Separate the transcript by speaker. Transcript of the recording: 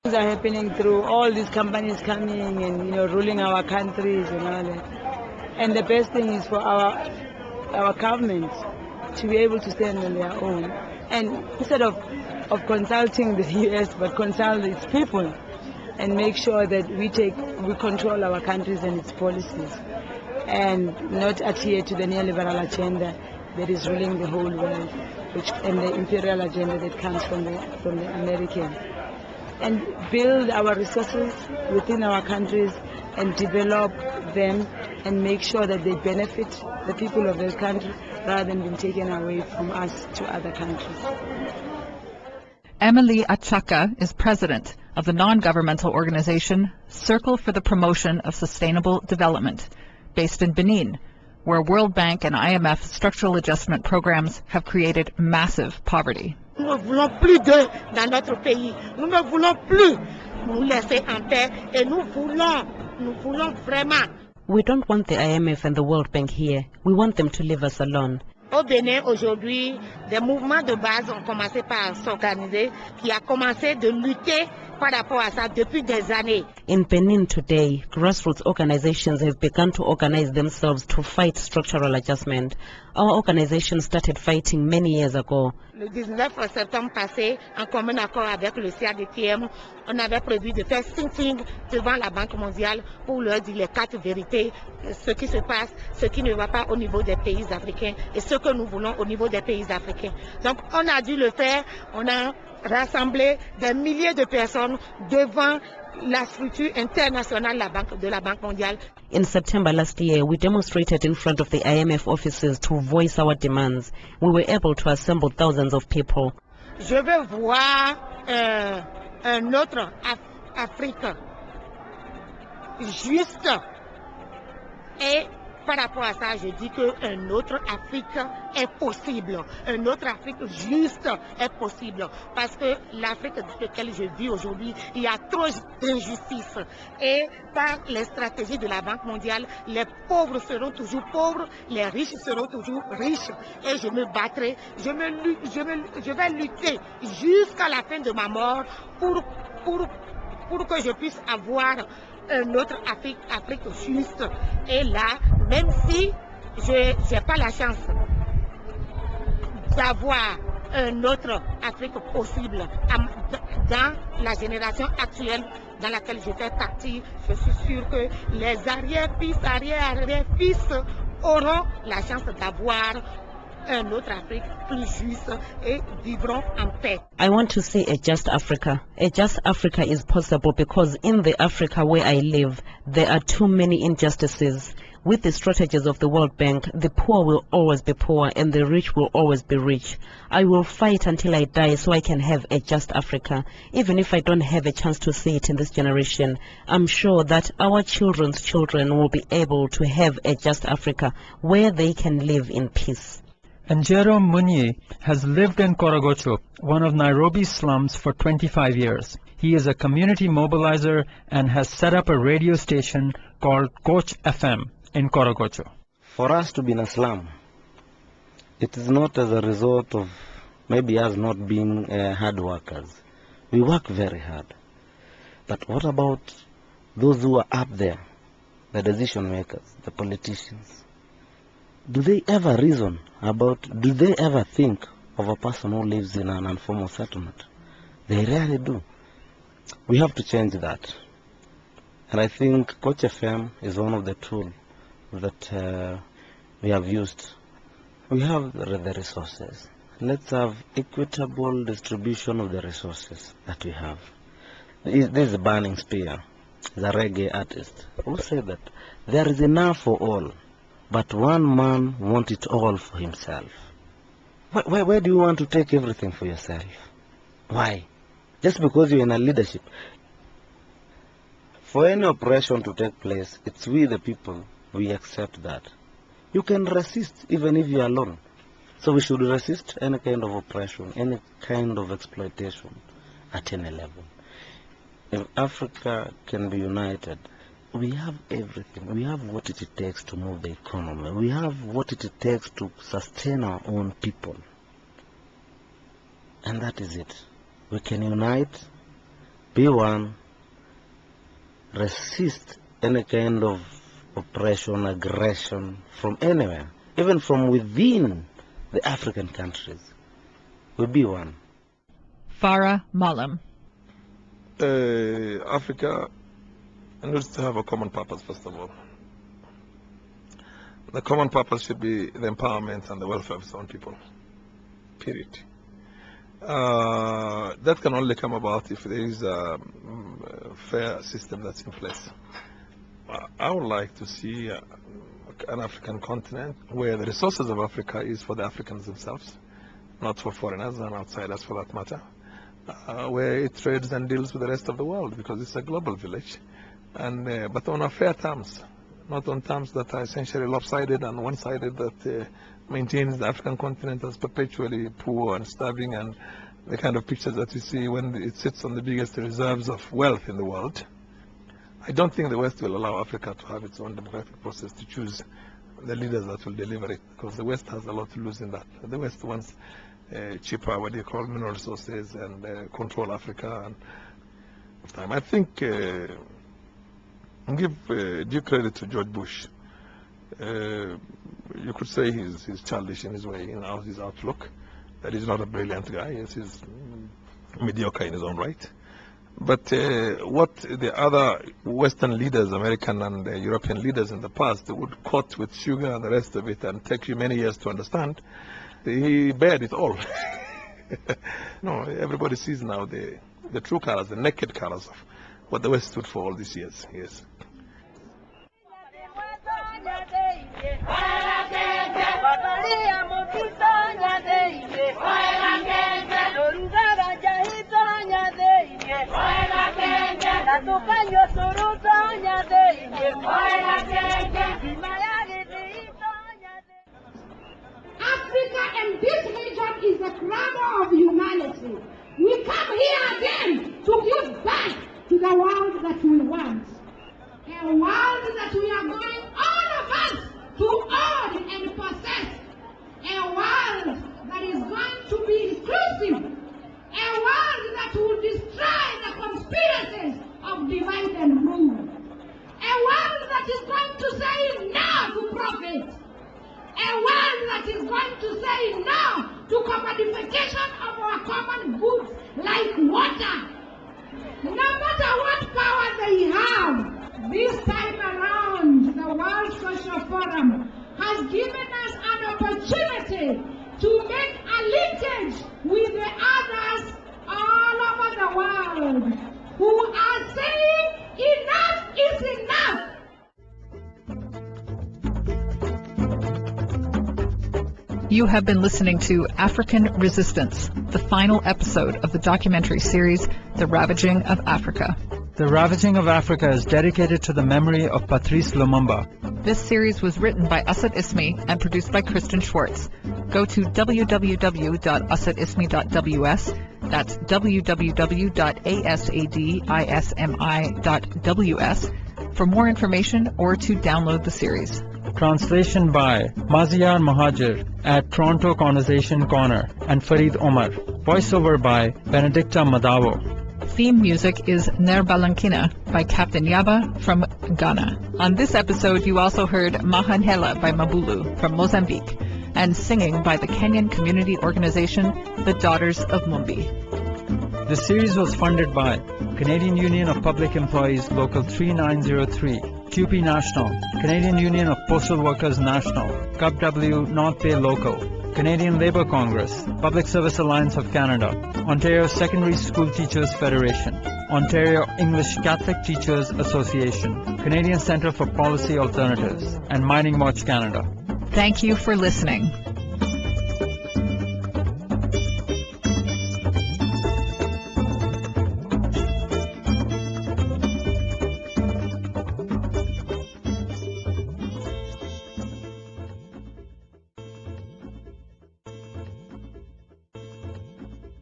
Speaker 1: Things are happening through all these companies coming and ruling our countries and all that. And the best thing is for our government to be able to stand on their own. And instead of consulting the US, but consult its people and make sure that we control our countries and its policies and not adhere to the neoliberal agenda that is ruling the whole world, and the imperial agenda that comes from the Americans. And build our resources within our countries and develop them and make sure that they benefit the people of their country rather than being taken away from us to other countries.
Speaker 2: Emily Achaka is president of the non-governmental organization Circle for the Promotion of Sustainable Development, based in Benin, where World Bank and IMF structural adjustment programs have created massive poverty.
Speaker 3: Nous ne voulons plus d'eux dans notre pays. Nous ne voulons plus nous laisser en paix et nous voulons vraiment.
Speaker 4: We don't want the IMF and the World Bank here. We want them to leave us alone.
Speaker 3: Au Bénin, aujourd'hui, des mouvements de base ont commencé par s'organiser, qui a commencé de lutter par rapport à ça depuis des années.
Speaker 4: In Benin today, grassroots organizations have begun to organize themselves to fight structural adjustment. Our organization started fighting many years ago.
Speaker 3: Le 19 septembre passé, en commun accord avec le CADTM, on avait prévu de faire sitting devant la Banque mondiale pour leur dire les 4 vérités, ce qui se passe, ce qui ne va pas au niveau des pays africains et ce que nous voulons au niveau des pays africains. Donc on a dû le faire, on a rassemblé des milliers de personnes devant la structure internationale de la Banque mondiale.
Speaker 4: In September last year, we demonstrated in front of the IMF offices to voice our demands. We were able to assemble thousands of people.
Speaker 3: Je veux voir un autre Afrique juste. Et par rapport à ça, je dis qu'un autre Afrique est possible. Un autre Afrique juste est possible. Parce que l'Afrique dans laquelle je vis aujourd'hui, il y a trop d'injustice. Et par les stratégies de la Banque mondiale, les pauvres seront toujours pauvres, les riches seront toujours riches. Et je me battrai, je vais lutter jusqu'à la fin de ma mort pour que je puisse avoir un autre Afrique juste. Et là, même si je n'ai pas la chance d'avoir un autre Afrique possible dans la génération actuelle dans laquelle je fais partie, je suis sûre que les arrière-fils auront la chance d'avoir un autre Afrique plus juste et vivront en paix.
Speaker 4: I want to see a just Africa. A just Africa is possible because in the Africa where I live, there are too many injustices. With the strategies of the World Bank, the poor will always be poor and the rich will always be rich. I will fight until I die so I can have a just Africa. Even if I don't have a chance to see it in this generation, I'm sure that our children's children will be able to have a just Africa where they can live in peace.
Speaker 5: Njero Munyi has lived in Korogocho, one of Nairobi's slums, for 25 years. He is a community mobilizer and has set up a radio station called Coach FM in Korogocho.
Speaker 6: For us to be in a slum, it is not as a result of maybe us not being hard workers. We work very hard. But what about those who are up there, the decision makers, the politicians? Do they ever reason about, do they ever think of a person who lives in an informal settlement? They rarely do. We have to change that. And I think Coach FM is one of the tools that we have used. We have the resources. Let's have equitable distribution of the resources that we have. This is a Burning Spear, is a reggae artist, who said that there is enough for all, but one man wants it all for himself. Why do you want to take everything for yourself? Why? Just because you're in a leadership. For any oppression to take place, it's we the people, we accept that. You can resist even if you're alone. So we should resist any kind of oppression, any kind of exploitation at any level. If Africa can be united, we have everything. We have what it takes to move the economy. We have what it takes to sustain our own people. And that is it. We can unite, be one, resist any kind of oppression, aggression from anywhere, even from within the African countries. We be one.
Speaker 2: Farah Malam.
Speaker 7: Africa needs to have a common purpose, first of all. The common purpose should be the empowerment and the welfare of its own people, period. That can only come about if there is a fair system that's in place. I would like to see an African continent where the resources of Africa is for the Africans themselves, not for foreigners and outsiders for that matter, where it trades and deals with the rest of the world, because it's a global village, and but on a fair terms, not on terms that are essentially lopsided and one-sided, that maintains the African continent as perpetually poor and starving, and the kind of pictures that you see when it sits on the biggest reserves of wealth in the world. I don't think the West will allow Africa to have its own democratic process to choose the leaders that will deliver it, because the West has a lot to lose in that. The West wants cheaper, what they call mineral resources, and control Africa. And time, I think, give due credit to George Bush. You could say he's childish in his way, in his outlook. That he's not a brilliant guy. Yes, he's mediocre in his own right. But what the other Western leaders, American and European leaders in the past, they would coat with sugar and the rest of it and take you many years to understand, he bared it all. No, everybody sees now the true colors, the naked colors of what the West stood for all these years. Yes.
Speaker 8: Africa and this region is the cradle of humanity. We come here again to give back to the world that we want. A world that we are going, all of us, to own and possess. A world that is going to be inclusive. A world that will destroy the conspiracies of divide and rule. A world that is going to say no to profit. A world that is going to say no to commodification of our common goods like water. No matter what power they have, this time around, the World Social Forum has given us an opportunity to make a linkage with the others all over the world who are saying enough is enough.
Speaker 2: You have been listening to African Resistance, the final episode of the documentary series, The Ravaging of Africa.
Speaker 5: The Ravaging of Africa is dedicated to the memory of Patrice Lumumba.
Speaker 2: This series was written by Asad Ismi and produced by Kristen Schwartz. Go to www.asadismi.ws. That's www.asadismi.ws for more information or to download the series.
Speaker 5: Translation by Maziar Mahajir at Toronto Conversation Corner and Farid Omar. Voiceover by Benedicta Madavo.
Speaker 2: Theme music is Ner Balankina by Captain Yaba from Ghana. On this episode, you also heard Mahanhela by Mabulu from Mozambique and singing by the Kenyan community organization, the Daughters of Mumbi.
Speaker 5: The series was funded by Canadian Union of Public Employees Local 3903, QP National, Canadian Union of Postal Workers National, CUPW North Bay Local, Canadian Labour Congress, Public Service Alliance of Canada, Ontario Secondary School Teachers Federation, Ontario English Catholic Teachers Association, Canadian Centre for Policy Alternatives, and Mining Watch Canada.
Speaker 2: Thank you for listening.